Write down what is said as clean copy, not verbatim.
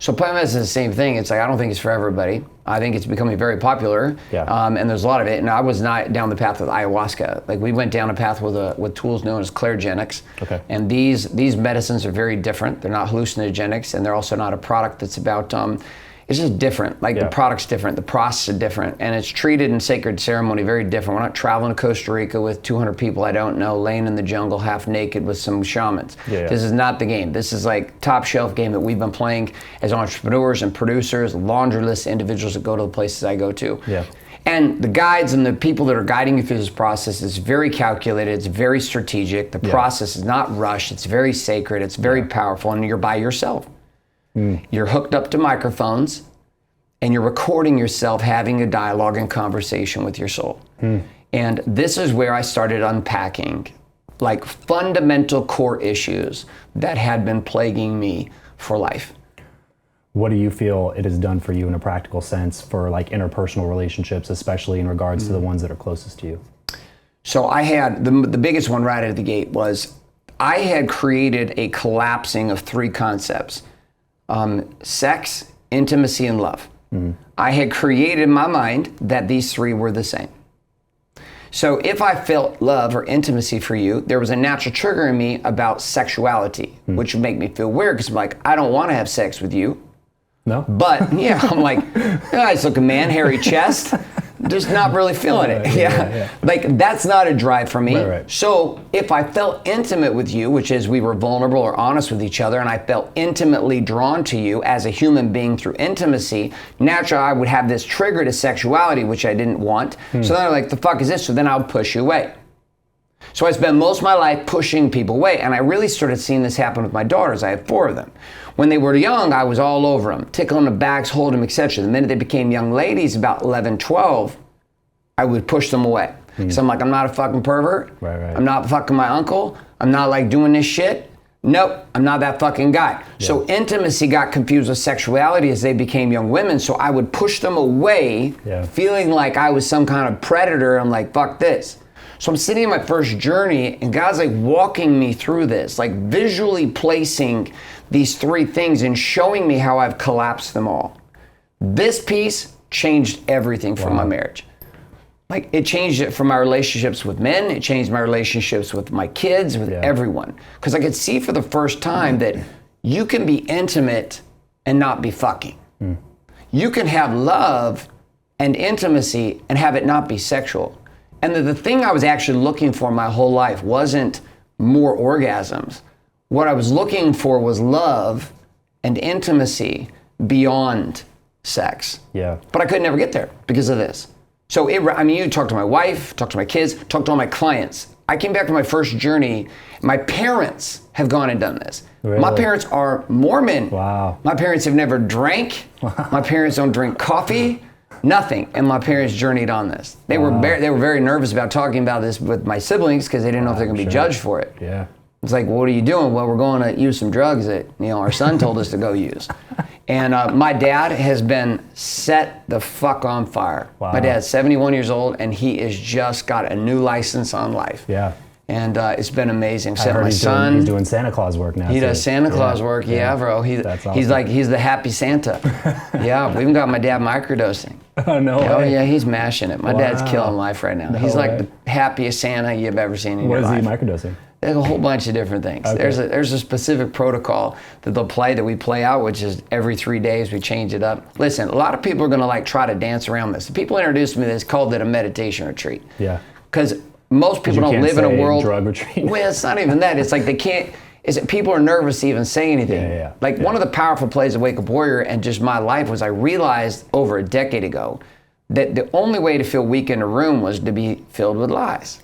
So plant medicine is the same thing. It's like, I don't think it's for everybody. I think it's becoming very popular. Yeah. And there's a lot of it. And I was not down the path with ayahuasca. Like we went down a path with tools known as clairogenics. Okay. And these medicines are very different. They're not hallucinogenics, and they're also not a product that's about, it's just different. Like the product's different, the process is different, and it's treated in sacred ceremony very different. We're not traveling to Costa Rica with 200 people I don't know, laying in the jungle half naked with some shamans. This is not the game. This is like top shelf game that we've been playing as entrepreneurs and producers, laundry list individuals that go to the places I go to. Yeah. And the guides and the people that are guiding you through this process is very calculated, it's very strategic. The process is not rushed, it's very sacred, it's very powerful, and you're by yourself. You're hooked up to microphones, and you're recording yourself having a dialogue and conversation with your soul. And this is where I started unpacking like fundamental core issues that had been plaguing me for life. What do you feel it has done for you in a practical sense for like interpersonal relationships, especially in regards to the ones that are closest to you? So I had, the biggest one right out of the gate was I had created a collapsing of three concepts. Sex, intimacy, and love. I had created in my mind that these three were the same. So if I felt love or intimacy for you, there was a natural trigger in me about sexuality, which would make me feel weird because I'm like, I don't want to have sex with you. No? But I'm like, nice looking man, hairy chest. Just not really feeling it. Like that's not a drive for me. Right. So if I felt intimate with you, which is we were vulnerable or honest with each other, and I felt intimately drawn to you as a human being through intimacy, naturally I would have this trigger to sexuality, which I didn't want. So then I'm like, the fuck is this? So then I would push you away. So I spent most of my life pushing people away, and I really started seeing this happen with my daughters. I have 4 of them. When they were young, I was all over them, tickling them backs, holding them, etc. The minute they became young ladies, about 11, 12, I would push them away. So I'm like, I'm not a fucking pervert. I'm not fucking my uncle. I'm not like doing this shit. Nope, I'm not that fucking guy. So intimacy got confused with sexuality as they became young women. So I would push them away, feeling like I was some kind of predator. I'm like, fuck this. So I'm sitting in my first journey, and God's like walking me through this, like visually placing these 3 things and showing me how I've collapsed them all. This piece changed everything for my marriage. Like it changed it for my relationships with men, it changed my relationships with my kids, with everyone. Because I could see for the first time that you can be intimate and not be fucking. You can have love and intimacy and have it not be sexual. And the thing I was actually looking for my whole life wasn't more orgasms. What I was looking for was love and intimacy beyond sex. But I could never get there because of this. So, you talk to my wife, talk to my kids, talk to all my clients. I came back to my first journey. My parents have gone and done this. Really? My parents are Mormon. Wow. My parents have never drank. My parents don't drink coffee. Nothing. And my parents journeyed on this. They were very nervous about talking about this with my siblings because they didn't know if they're going to be judged for it. It's like, well, what are you doing? Well, we're going to use some drugs that our son told us to go use. And my dad has been set the fuck on fire. My dad's 71 years old, and he has just got a new license on life. And it's been amazing. I heard he's doing Santa Claus work now. He does Santa Claus work, bro. That's awesome. He's the happy Santa. We even got my dad microdosing. Oh, no way. Oh, yeah, he's mashing it. My dad's killing life right now. He's like the happiest Santa you've ever seen in your life. What is he microdosing? There's a whole bunch of different things. There's a specific protocol that they'll play that we play out, which is every 3 days we change it up. Listen, a lot of people are going to like try to dance around this. The people introduced me to this called it a meditation retreat. Because most people don't live in a world. Drug retreat. Well, it's not even that. It's like they can't. People are nervous to even say anything. One of the powerful plays of Wake Up Warrior and just my life was I realized over a decade ago that the only way to feel weak in a room was to be filled with lies.